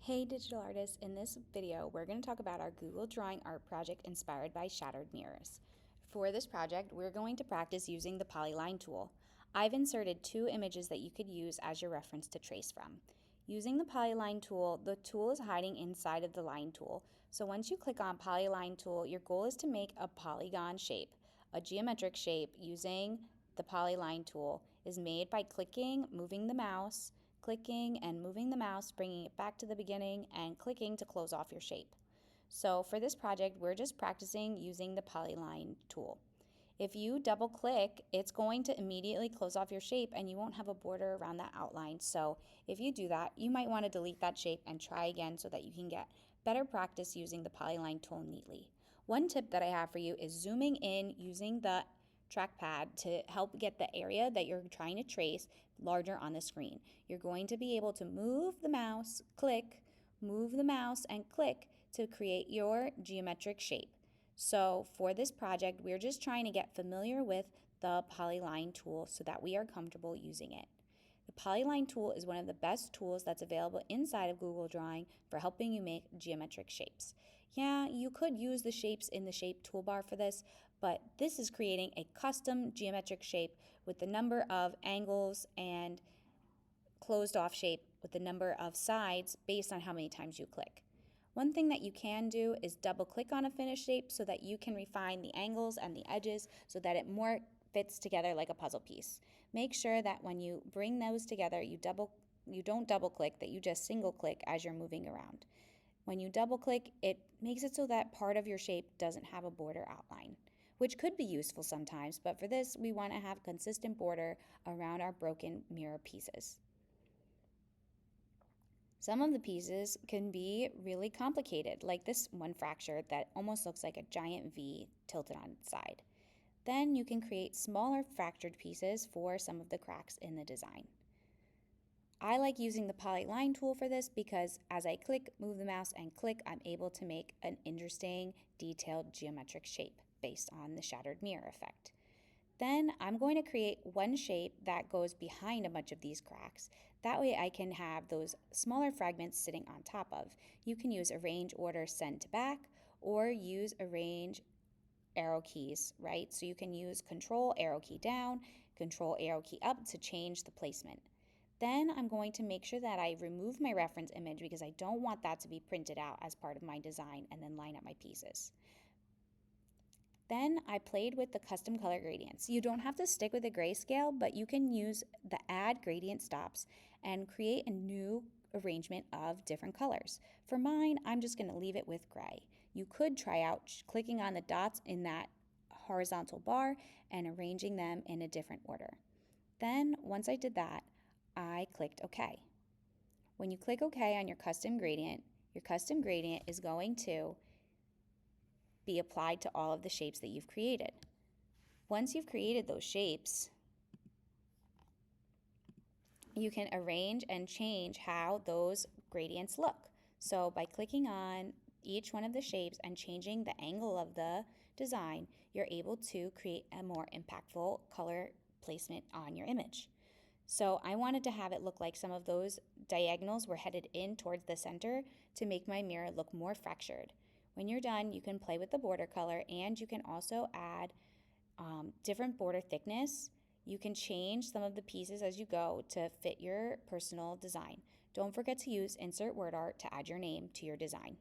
Hey digital artists, in this video we're going to talk about our Google Drawing art project inspired by shattered mirrors. For this project we're going to practice using the polyline tool. I've inserted two images that you could use as your reference to trace from. Using the polyline tool, the tool is hiding inside of the line tool. So once you click on polyline tool, your goal is to make a polygon shape. A geometric shape using the polyline tool is made by moving the mouse, clicking and moving the mouse, bringing it back to the beginning, and clicking to close off your shape. So for this project, we're just practicing using the polyline tool. If you double click, it's going to immediately close off your shape and you won't have a border around that outline. So if you do that, you might want to delete that shape and try again so that you can get better practice using the polyline tool neatly. One tip that I have for you is zooming in using the trackpad to help get the area that you're trying to trace larger on the screen. You're going to be able to move the mouse, click, move the mouse, and click to create your geometric shape. So for this project, we're just trying to get familiar with the polyline tool so that we are comfortable using it. The polyline tool is one of the best tools that's available inside of Google Drawing for helping you make geometric shapes. Yeah, you could use the shapes in the shape toolbar for this, but this is creating a custom geometric shape with the number of angles and closed off shape with the number of sides based on how many times you click. One thing that you can do is double click on a finished shape so that you can refine the angles and the edges so that it more fits together like a puzzle piece. Make sure that when you bring those together, you don't double click, that you just single click as you're moving around. When you double click, it makes it so that part of your shape doesn't have a border outline, which could be useful sometimes, but for this, we want to have a consistent border around our broken mirror pieces. Some of the pieces can be really complicated, like this one fracture that almost looks like a giant V tilted on its side. Then you can create smaller fractured pieces for some of the cracks in the design. I like using the polyline tool for this because as I click, move the mouse, and click, I'm able to make an interesting, detailed geometric shape based on the shattered mirror effect. Then I'm going to create one shape that goes behind a bunch of these cracks. That way I can have those smaller fragments sitting on top of. You can use arrange, order, send to back, or use arrange arrow keys, right? So you can use control arrow key down, control arrow key up to change the placement. Then I'm going to make sure that I remove my reference image because I don't want that to be printed out as part of my design and then line up my pieces. Then I played with the custom color gradients. You don't have to stick with the grayscale, but you can use the add gradient stops and create a new arrangement of different colors. For mine, I'm just going to leave it with gray. You could try out clicking on the dots in that horizontal bar and arranging them in a different order. Then once I did that, I clicked OK. When you click OK on your custom gradient is going to be applied to all of the shapes that you've created. Once you've created those shapes, you can arrange and change how those gradients look. So by clicking on each one of the shapes and changing the angle of the design, you're able to create a more impactful color placement on your image. So I wanted to have it look like some of those diagonals were headed in towards the center to make my mirror look more fractured. When you're done, you can play with the border color and you can also add different border thickness. You can change some of the pieces as you go to fit your personal design. Don't forget to use Insert Word Art to add your name to your design.